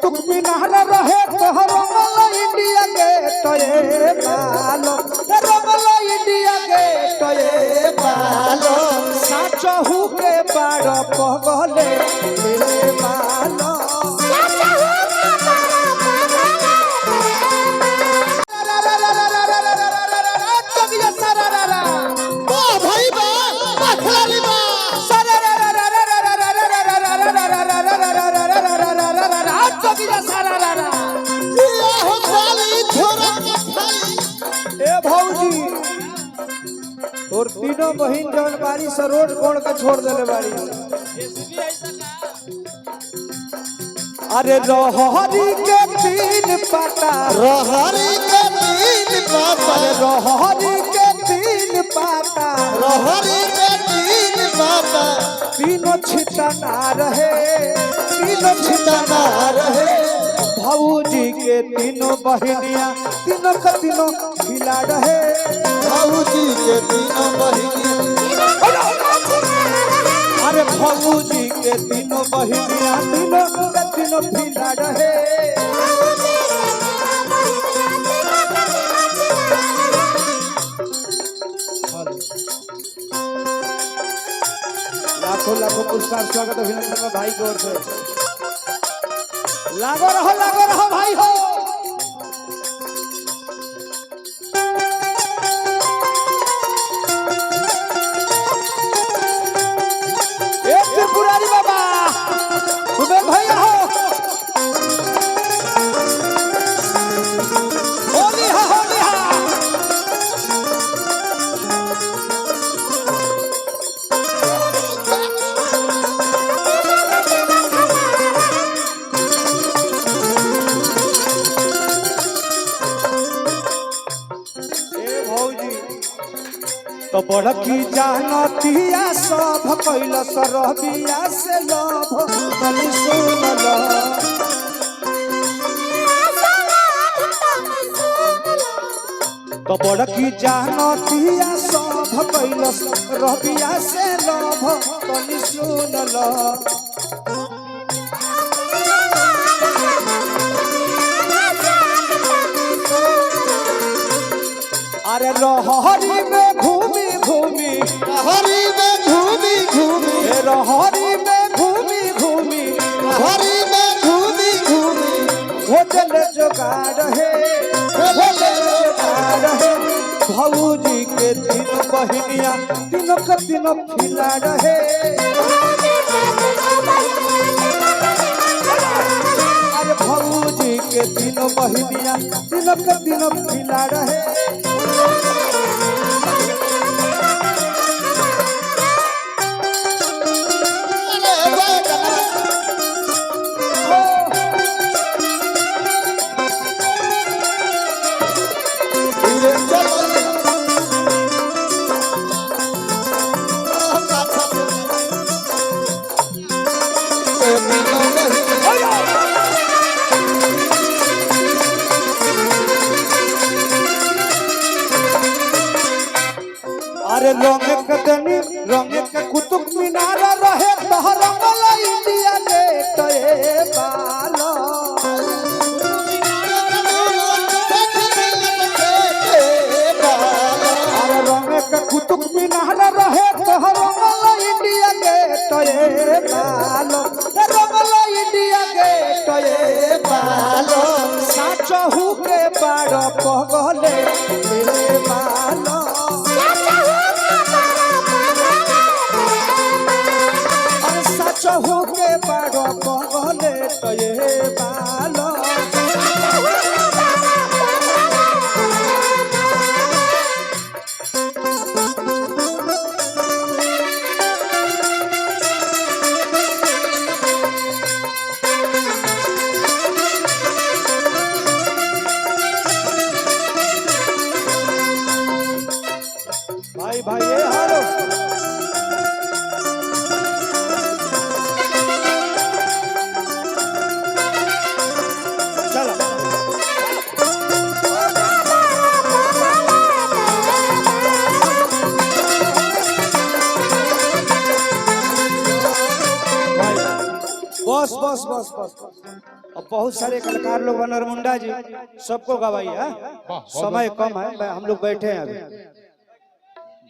कुतुब मीनार रहे तो रंगला इंडिया गेट ए बालो रंगला इंडिया गेट ए बालो साचहु के बाड़ पगले ए बालो और तीनों बहन जौन बारी से रोड कोड़ के छोड़ देले बारी। अरे रहरी के तीन पाता रहरी के तीन पाता रहरी के तीन पाता रहरी के तीन पाता तीनों छिटना रहे तीनों छिटना रहे भौजी के तीनों बहनिया तीनों का तीनों खिला रहे भौजी के तीनों बहनिया अरे भौजी के तीनों बहनिया तीनों का तीनों खिला रहे लाखों लाखों पुरस्कार स्वागत अभिनंदन भाई की ओर से लागो रहो भाई हो। एक त्रिपुरारी बाबा तुम्हें भैया हो होली हा तो बड़की जानतिया सब कैल सरबिया से लभ तनी सुनल तो बड़की जानतिया सब कैल सरबिया से लभ तनी सुनल अरे रहरी में घूमी घूमी रहरी में घूमी घूमी रहरी में घूमी घूमी रहरी में घूमी घूमी होटल जोगाड़ है भौजी के तीन बहनिया तीनों का तीनों खिला रहे अरे भौजी के तीनों बहनिया तीनों का तीनों खिला रहे अरे रंग के कुतुब मीनार रहे तो रंगला इंडिया गेट ए बालो अरे रंग के कुतुब मीनार रहे तो रंगला इंडिया गेट ए बालो रंगला इंडिया गेट ए बालो साचहु के बाड़ पगले ए बालो चहु के बाड़ो पगले तो ये बालो भाई भाई ये हालो बस बस बस अब बहुत सारे कलाकार लोग नरमुंडा जी सबको गवाइए, हाँ? समय कम है, हम लोग बैठे हैं अभी।